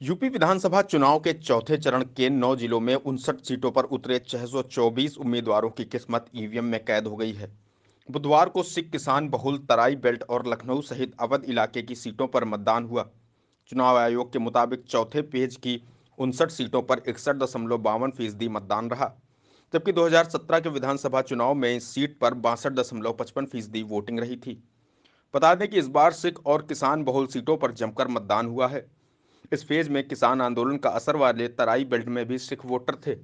UP विधानसभा चुनाव के चौथे चरण के 9 जिलों में 59 सीटों पर उतरे 624 उम्मीदवारों की किस्मत ईवीएम में कैद हो गई है। बुधवार को सिख किसान बहुल तराई बेल्ट और लखनऊ सहित अवध इलाके की सीटों पर मतदान हुआ। चुनाव आयोग के मुताबिक चौथे पेज की 59 सीटों पर 61.52% मतदान रहा, जबकि 2017 के विधानसभा चुनाव में इस सीट पर 62.55% वोटिंग रही थी। बता दें कि इस बार सिख और किसान बहुल सीटों पर जमकर मतदान हुआ है। इस फेज में किसान आंदोलन का असर वाले तराई बेल्ट में भी सिख वोटर थे।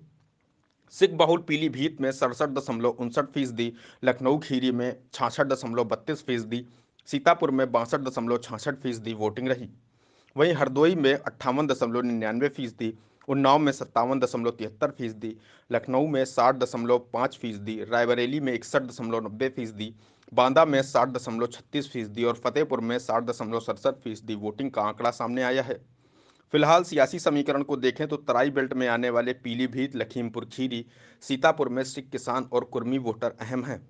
सिख बहुल पीलीभीत में 67.59%, लखनऊ खीरी में 66.32%, सीतापुर में 62.66% वोटिंग रही। वहीं हरदोई में 58.99%, उन्नाव में 57.73%, लखनऊ में 60.5%, रायबरेली में 61.90%, बांदा में 60.36% और फतेहपुर में 60.67% वोटिंग का आंकड़ा सामने आया है। फिलहाल सियासी समीकरण को देखें तो तराई बेल्ट में आने वाले पीलीभीत, लखीमपुर खीरी, सीतापुर में सिख किसान और कुर्मी वोटर अहम हैं।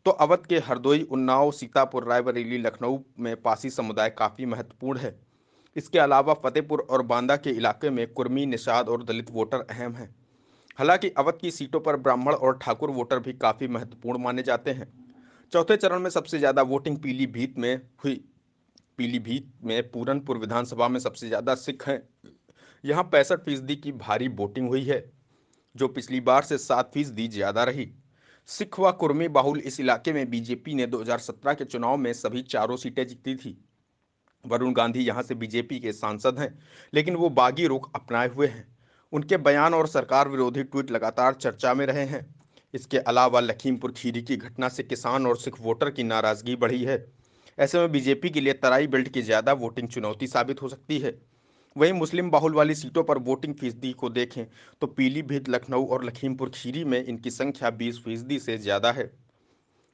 तो अवध के हरदोई, उन्नाव, सीतापुर, रायबरेली, लखनऊ में पासी समुदाय काफी महत्वपूर्ण है। इसके अलावा फतेहपुर और बांदा के इलाके में कुर्मी, निषाद और दलित वोटर अहम हैं। हालांकि अवध की सीटों पर ब्राह्मण और ठाकुर वोटर भी काफी महत्वपूर्ण माने जाते हैं। चौथे चरण में सबसे ज्यादा वोटिंग पीलीभीत में हुई। पीलीभीत में पूरनपुर विधानसभा में सबसे ज्यादा सिख हैं। यहाँ 65% की भारी वोटिंग हुई है, जो पिछली बार से 7% ज्यादा रही। सिख व कुर्मी बाहुल इस इलाके में बीजेपी ने 2017 के चुनाव में सभी चारों सीटें जीती थी। वरुण गांधी यहां से बीजेपी के सांसद हैं, लेकिन वो बागी रुख अपनाए हुए हैं। उनके बयान और सरकार विरोधी ट्वीट लगातार चर्चा में रहे हैं। इसके अलावा लखीमपुर खीरी की घटना से किसान और सिख वोटर की नाराजगी बढ़ी है। ऐसे में बीजेपी के लिए तराई बेल्ट की ज्यादा वोटिंग चुनौती साबित हो सकती है। वहीं मुस्लिम बाहुल वाली सीटों पर वोटिंग फीसदी को देखें तो पीलीभीत, लखनऊ और लखीमपुर खीरी में इनकी संख्या 20% से ज्यादा है।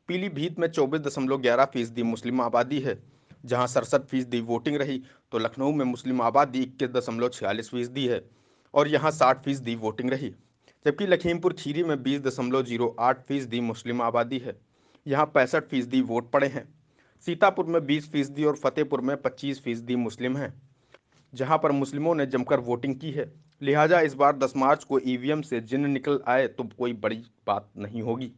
पीलीभीत में 24.11% मुस्लिम आबादी है, जहां 67% वोटिंग रही। तो लखनऊ में मुस्लिम आबादी 21.46% है और यहाँ 60% वोटिंग रही। जबकि लखीमपुर खीरी में 20.08% मुस्लिम आबादी है, यहाँ 65% वोट पड़े हैं। सीतापुर में 20% और फतेहपुर में 25% मुस्लिम हैं, जहां पर मुस्लिमों ने जमकर वोटिंग की है। लिहाजा इस बार 10 मार्च को ईवीएम से जिन्न निकल आए तो कोई बड़ी बात नहीं होगी।